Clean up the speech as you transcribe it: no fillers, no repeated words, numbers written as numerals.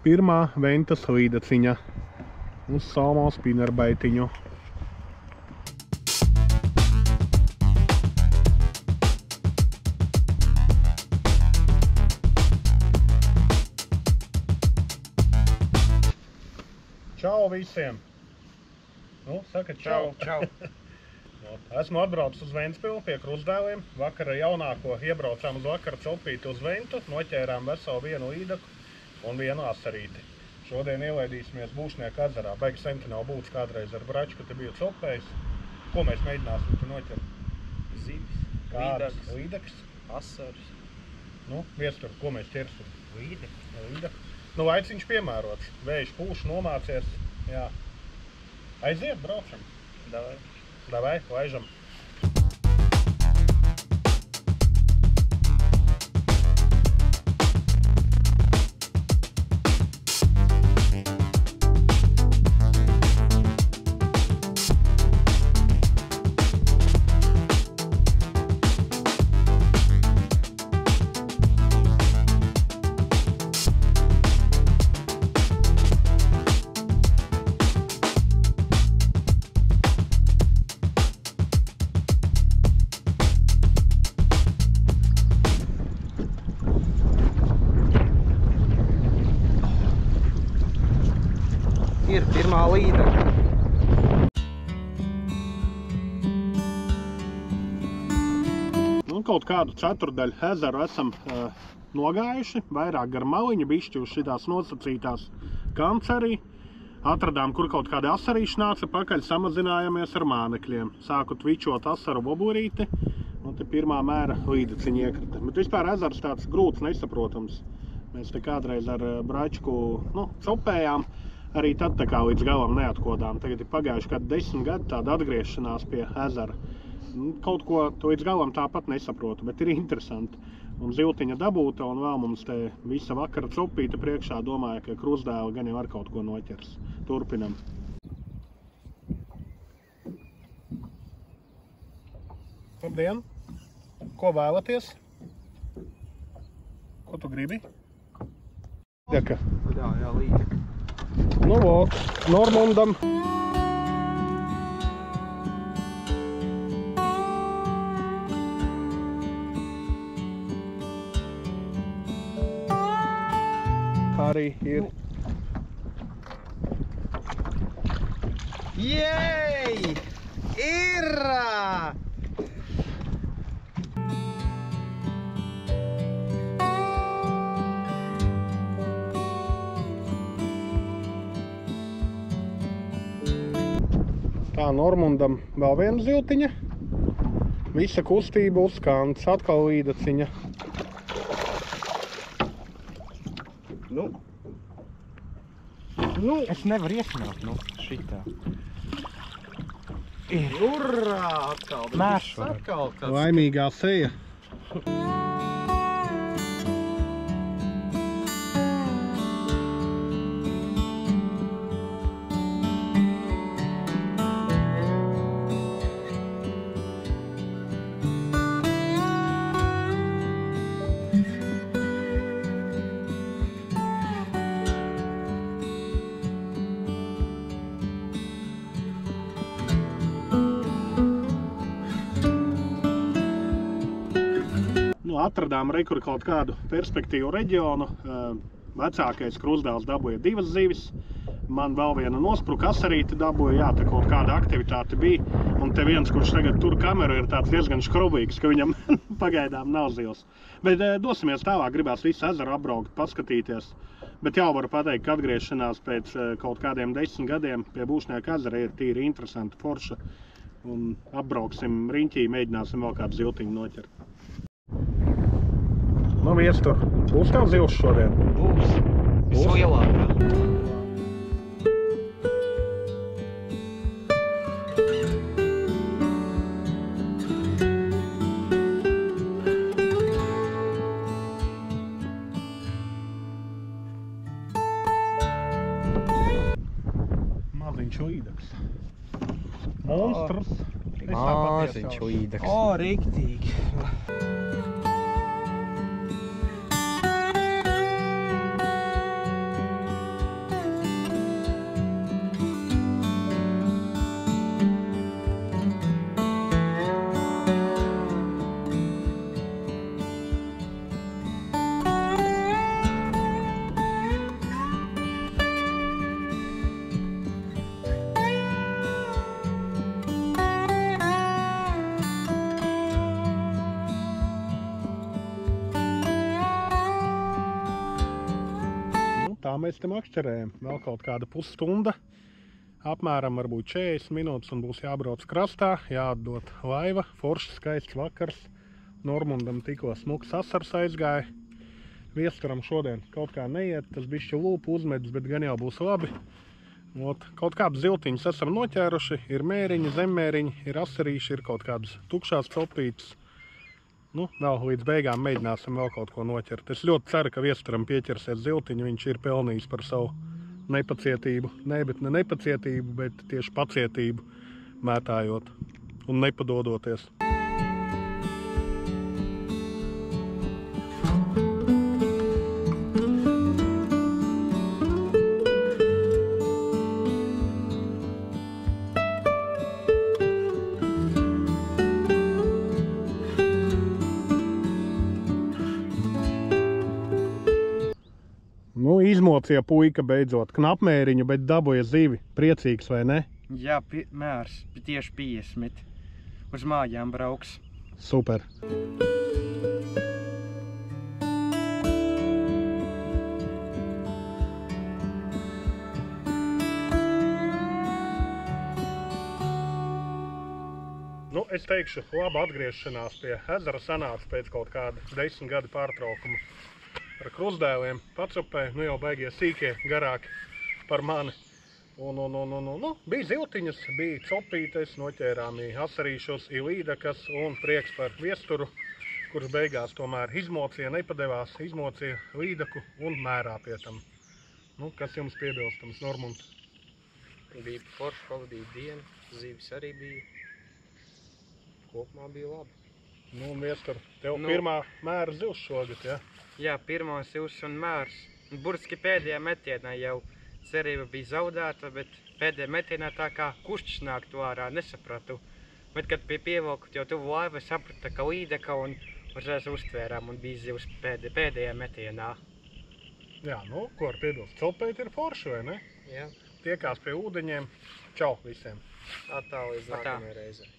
Pirmā ventas līdaciņa uz salmo spinnerbaitiņu. Čau visiem! Nu, saka čau! Čau! Esmu atbraucis uz Ventspilu pie Krustdēliem. Vakar jaunāko iebraucām uz vakara celpīti uz Ventu, noķērām veselu vienu līdaku un vienu asarīti. Šodien ielaidīsimies Būšnieku ezerā. Baigi senti nav būts kādreiz ar bračku, te biju celpējis. Ko mēs mēģināsim te noķert? Zivis, līdaks, asaris. Nu, viestur, ko mēs ķersim? Līdaku. Nu, laiciņš piemērots. Vējš pūš, nomācies. Jā. Aiziet, braucam. Davai, laižam. Ir pirmā līdaka. Nu, kaut kādu ceturdaļu ezeru esam nogājuši, vairāk gar maliņu, bišķi uz šitās nosacītās kancerī. Atradām, kur kaut kāda asarīša nāca pakaļ, samazinājāmies ar mānekļiem. Sāku tvičot asaru boburīti, un te pirmā mēra līdaciņa iekrita. Bet vispār ezers tāds grūts, nesaprotams. Mēs te kādreiz ar bračku, celpējām. Arī tad tā kā līdz galam neatkodām. Tagad ir pagājuši kādi 10 gadi tāda atgriešanās pie ezera. Kaut ko līdz galam tāpat nesaprotu, bet ir interesanti. Mums ziltiņa dabūta un vēl mums te visa vakara celpīta priekšā. Domāju, ka Krustdēli gan jau ar kaut ko noķers. Turpinam. Labdien! Ko vēlaties? Ko tu gribi? Līdaka. Jā, līdaka. Nu, vot, Normundam. Arī ir. Jej! Ir! Tā, Normundam vēl viena ziltiņa. Visa kustība uz kantas, atkal līdaciņa. Nu, es nevaru iesināt, šitā. Urrā! Atkal tas. Laimīgā seja. Atradām rekur kaut kādu perspektīvu reģionu. Vecākais Krustdēls dabūja 2 zivis. Man vēl viena nospruka asarīti dabūja. Jā, te kaut kāda aktivitāte bija. Un te viens, kurš tagad tur kameru, ir tāds diezgan škrubīgs, ka viņam pagaidām nav zivs. Bet dosimies tālāk, gribās visu ezeru apbraukt, paskatīties. Bet jau varu pateikt, ka atgriešanās pēc kaut kādiem 10 gadiem pie Būšnieku ezera ir tīri interesanta, forša. Un apbrauksim riņķī, mēģināsim vēl kādu ziltiņu noķert. Nu, viestur, būs tev zivs šodien? Būs. Vislielākā. Maziņš līdaks. Monstrs. Maziņš līdaks. O, riktīgi. tā mēs te makšķerējam. Vēl kaut kāda pusstunda, apmēram varbūt 40 minūtes un būs jābrauc krastā, jāatdot laiva, foršs, skaists vakars. Normundam tikko smuks asars aizgāja. Viesturam šodien kaut kā neiet, tas bišķi lūpu uzmedis, bet gan jau būs labi. Kaut kādas ziltiņas esam noķēruši, ir mēriņi, zemmēriņi, ir asarīši, ir kaut kādas tukšās copītas. Vēl līdz beigām mēģināsim vēl kaut ko noķert. Es ļoti ceru, ka viesturam pieķersies ziltiņu, viņš ir pelnījis par savu nepacietību. Ne nepacietību, bet tieši pacietību mētājot un nepadodoties. Izmocīja puika beidzot knapmēriņu, bet dabūja zivi. Priecīgs, vai ne? Jā, mērs. Tieši 50. Uz mājām brauks. Super. Es teikšu, laba atgriešanās pie ezera sanāca pēc kaut kāda 10 gadu pārtraukuma. Ar krustdēliem pacupē, jau baigie sīkie, garāki par mani. Bija ziltiņas, bija copītes, noķērām asarīšus, līdakas un prieks par viesturu, kurš beigās tomēr izmocīja, nepadevās, izmocīja līdaku un mērā pie tam. Kas jums piebilstams, Normund? Bija forši, pavadīja dienu, zivis arī bija. Kopumā bija labi. Viestur, tev pirmā mēra zivs šogad, ja? Jā, pirmā zivs un mērs. Burtiski pēdējā metienā jau cerība bija zaudēta, bet pēdējā metienā tā kā kuršķis nāktu ārā, nesapratu. Bet, kad bija pievilkut jau tuvu laivu, saprata, ka līdeka un uzreiz uztvērām un bija zivs pēdējā metienā. Jā, ko ar piebilst? Celpēt ir forši, vai ne? Jā. Tiekās pie ūdeņiem. Čau visiem! Atā līdz nākamajai reizei.